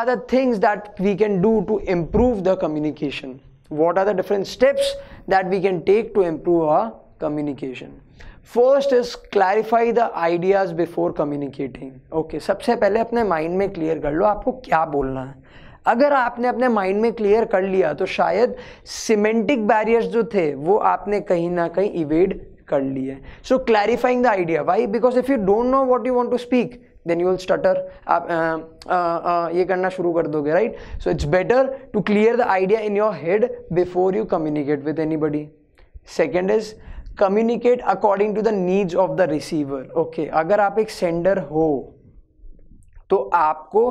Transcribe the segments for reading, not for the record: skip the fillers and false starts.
are the things that we can do to improve the communication? What are the different steps that we can take to improve our communication? First is clarify the ideas before communicating. Okay, सबसे पहले अपने mind में clear कर लो आपको क्या बोलना है. अगर आपने अपने माइंड में क्लियर कर लिया तो शायद सिमेंटिक बैरियर्स जो थे वो आपने कहीं ना कहीं इवेड कर लिए. So clarifying the idea. Why? Because if you don't know what you want to speak then you will stutter. आप ये करना शुरू कर दोगे, right? So it's better to clear the idea in your head before you communicate with anybody. Second is communicate according to the needs of the receiver. Okay, अगर आप एक sender हो तो आपको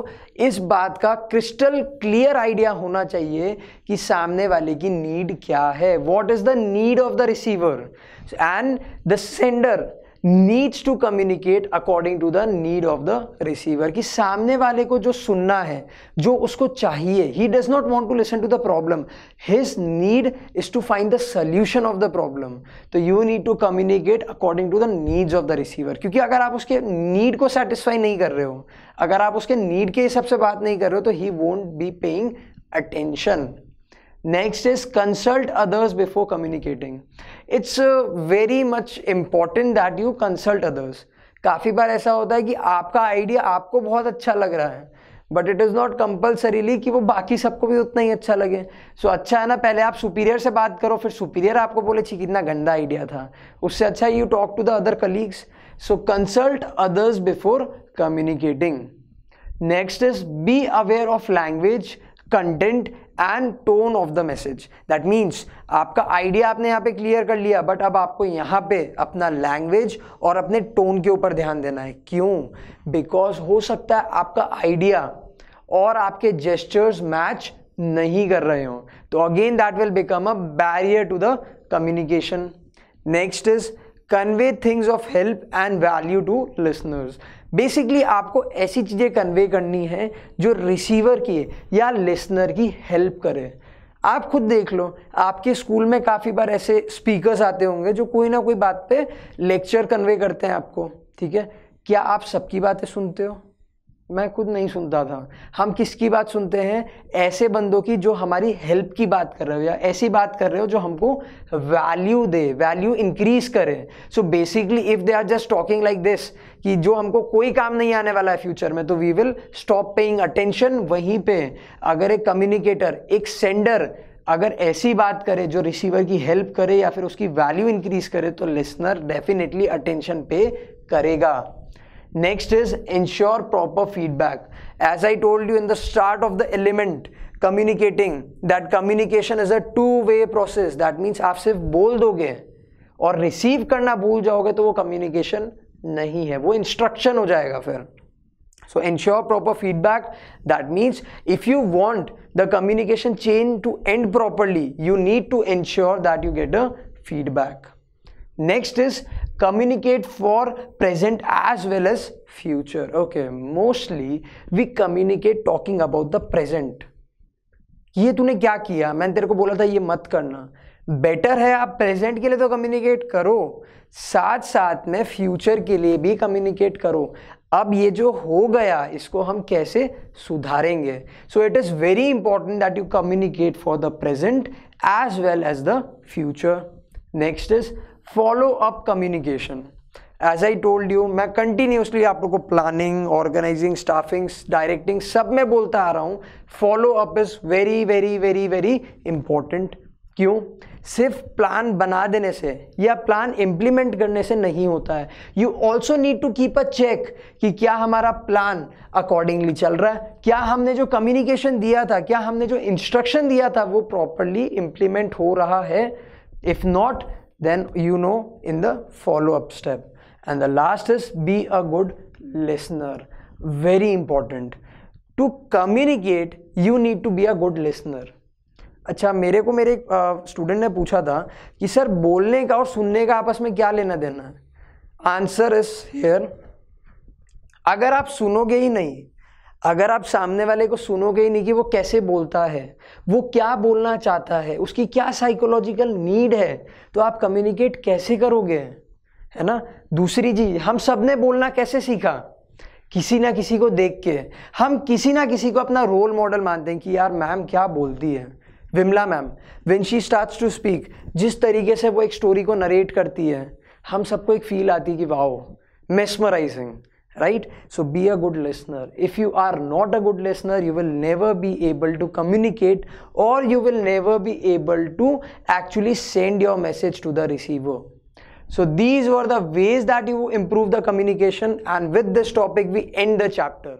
इस बात का क्रिस्टल क्लियर आइडिया होना चाहिए कि सामने वाले की नीड क्या है. What is the need of the receiver and the sender needs to communicate according to the need of the receiver. कि सामने वाले को जो सुनना है, जो उसको चाहिए, he does not want to listen to the problem, his need is to find the solution of the problem. तो you need to communicate according to the needs of the receiver. क्योंकि अगर आप उसके नीड को satisfy नहीं कर रहे हो, अगर आप उसके नीड के हिसाब से बात नहीं कर रहे हो, तो he won't be paying attention. Next is consult others before communicating. It's very much important that you consult others. काफ़ी बार ऐसा होता है कि आपका आइडिया आपको बहुत अच्छा लग रहा है, but it is not compulsorily कि वो बाकी सबको भी उतना ही अच्छा लगे. सो अच्छा है ना, पहले आप सुपीरियर से बात करो, फिर सुपीरियर आपको बोले छी कितना गंदा आइडिया था. उससे अच्छा you talk to the other colleagues. So consult others before communicating. Next is be aware of language, content and tone of the message. That means आपका आइडिया आपने यहाँ पे क्लियर कर लिया, बट अब आपको यहाँ पे अपना लैंग्वेज और अपने टोन के ऊपर ध्यान देना है. क्यों? बिकॉज हो सकता है आपका आइडिया और आपके जेस्चर्स मैच नहीं कर रहे हो, तो again that will become a barrier to the communication. Next is convey things of help and value to listeners. Basically आपको ऐसी चीज़ें कन्वे करनी है जो रिसीवर की या लिसनर की हेल्प करे. आप खुद देख लो, आपके स्कूल में काफ़ी बार ऐसे स्पीकर्स आते होंगे जो कोई ना कोई बात पे लेक्चर कन्वे करते हैं आपको. ठीक है, क्या आप सबकी बातें सुनते हो? मैं खुद नहीं सुनता था. हम किसकी बात सुनते हैं? ऐसे बंदों की जो हमारी हेल्प की बात कर रहे हो या ऐसी बात कर रहे हो जो हमको वैल्यू दे, वैल्यू इंक्रीज करे. So basically if they are just talking like this कि जो हमको कोई काम नहीं आने वाला है फ्यूचर में, तो we will stop paying attention. वहीं पे अगर एक कम्युनिकेटर, एक सेंडर अगर ऐसी बात करे जो रिसीवर की हेल्प करे या फिर उसकी वैल्यू इंक्रीज करे, तो लिसनर डेफिनेटली अटेंशन पे करेगा. Next is ensure proper feedback. As I told you in the start of the element communicating, that communication is a two-way process. That means आप सिर्फ बोल दोगे और रिसीव करना भूल जाओगे तो वो कम्युनिकेशन नहीं है, वो इंस्ट्रक्शन हो जाएगा फिर. So ensure proper feedback. That means if you want the communication chain to end properly, you need to ensure that you get a feedback. Next is communicate for present as well as future. Okay, mostly we communicate talking about the present. ये तूने क्या किया, मैंने तेरे को बोला था ये मत करना. बेटर है आप प्रेजेंट के लिए तो कम्युनिकेट करो, साथ साथ में फ्यूचर के लिए भी कम्युनिकेट करो. अब ये जो हो गया इसको हम कैसे सुधारेंगे. So it is very important that you communicate for the present as well as the future. Next is follow up communication. As I told you, मैं कंटिन्यूसली आप लोगों को प्लानिंग, ऑर्गेनाइजिंग, स्टाफिंग, डायरेक्टिंग सब में बोलता आ रहा हूँ. Follow up is very very very very important. क्यों? सिर्फ प्लान बना देने से या प्लान इम्प्लीमेंट करने से नहीं होता है. You also need to keep a check कि क्या हमारा प्लान अकॉर्डिंगली चल रहा है, क्या हमने जो कम्युनिकेशन दिया था, क्या हमने जो इंस्ट्रक्शन दिया था वो प्रॉपरली इम्प्लीमेंट हो रहा है. If not, then you know in the follow-up step. And the last is be a good listener. Very important. To communicate, you need to be a good listener. अच्छा, मेरे एक student ने पूछा था कि सर बोलने का और सुनने का आपस में क्या लेना देना है. Answer is here. अगर आप सुनोगे ही नहीं, अगर आप सामने वाले को सुनोगे ही नहीं कि वो कैसे बोलता है, वो क्या बोलना चाहता है, उसकी क्या साइकोलॉजिकल नीड है, तो आप कम्युनिकेट कैसे करोगे, है ना. दूसरी चीज, हम सब ने बोलना कैसे सीखा किसी ना किसी को देख के हम किसी ना किसी को अपना रोल मॉडल मानते हैं कि यार मैम क्या बोलती है, Vimla ma'am when she starts to speak, जिस तरीके से वो एक स्टोरी को नरेट करती है, हम सबको एक फील आती है कि wow mesmerising, right? So be a good listener. If you are not a good listener, you will never be able to communicate, or you will never be able to actually send your message to the receiver. So these were the ways that you improve the communication, and with this topic we end the chapter.